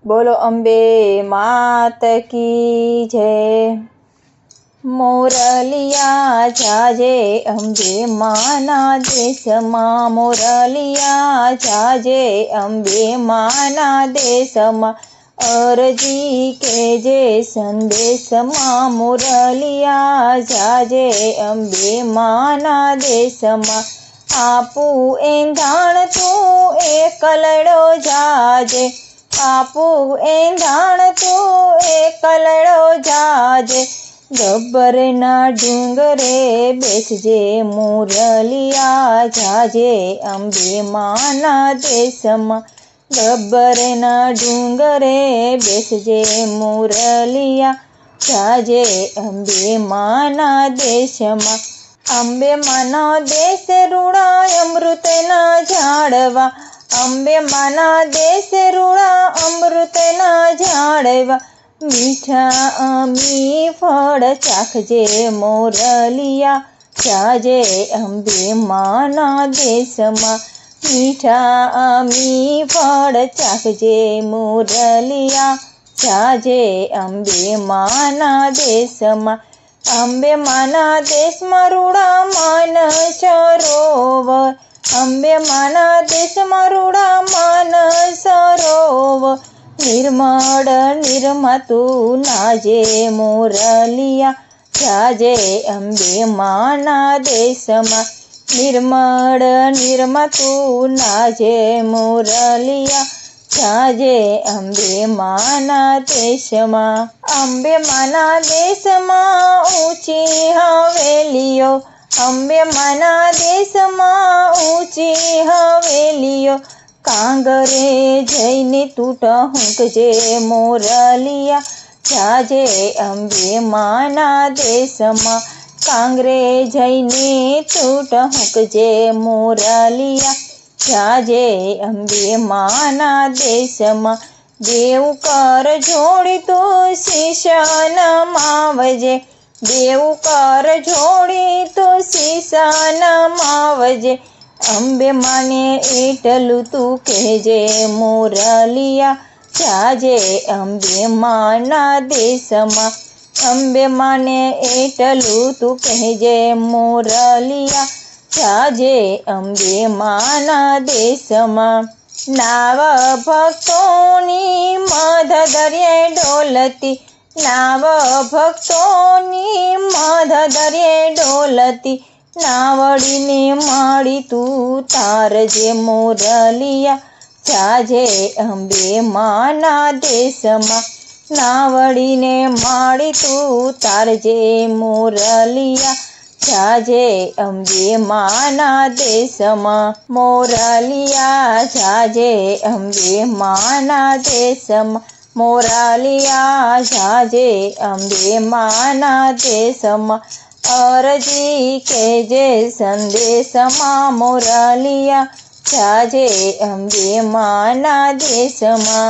બોલો અંબે માત કી જય। મોરલિયા જાજે અંબે માના દેશમાં, મોરલિયા જાજે અંબે માના દેશમાં, અરજી કેજે સંદેશમાં, મોરલિયા જાજે અંબે માના દેશમાં। આપું એંધાણ તું એકલડો જાજે, આપું એંધાણ તું એકલડો જાજે, ગબ્બરના ડુંગરે બેસજે, મોરલિયા જાજે અંબે માના દેશમાં, ગબ્બરના ડુંગરે બેસજે, મોરલિયા જાજે અંબે માના દેશમાં। અંબે માના દેશ રૂડા અમૃતના ઝાડવા, અંબે માના દેશ રૂડા અમૃતના ઝાડવા, મીઠા અમી ફળ ચાખજે, મોરલિયા જાજે અંબે માના દેશમાં, મીઠા અમી ફળ ચાખજે, મોરલિયા જાજે અંબે માના દેશમાં। અંબે માના દેશમાં રૂડા માનસ સરોવર, અંબે માના દેશમાં રૂડા માનસ સરોવર, નિર્મળ નિર્મતું નાજે, મોરલિયા જાજે અંબે માના દેશમાં, નિર્મળ નિર્મતું નાજે, મોરલિયા જાજે અંબે માના દેશમાં। અંબે માના દેશમાં ઊંચી હવેલીઓ, અંબે માના દેશમાં ઊંચી હવેલીઓ, કાંગરે જઈને તું ટહુકજે, મોરલિયા જાજે અંબે માના દેશમાં, કાંગરે જઈને તું ટહુકજે, મોરલિયા જાજે અંબે માના દેશમાં। દેવ કર જોડી તું શીશ નમાવજે, દેવ કર જોડી તું શીશ નમાવજે, અંબે માને એટલું તું કહેજે, મોરલિયા જાજે અંબે માના દેશમાં, અંબે માને એટલું તું કહેજે, મોરલિયા જાજે અંબે માના દેશમાં। નાવ ભક્તોની મધ દરિયે ડોલતી, નાવ ભક્તોની મધ દરિયે ડોલતી, નાવડીને માડી તું તારજે, મોરલિયા જાજે અંબે માના દેશમાં, નાવડીને માડી તું તારજે, મોરલિયા જાજે અંબે માના દેશમાં, મોરલિયા જાજે અંબે માના દેશમાં, મોરલિયા જાજે અંબે માના દેશમાં, અરજી કેજે સંદેશમાં, મોરલિયા જાજે અંબે માના દેશમાં।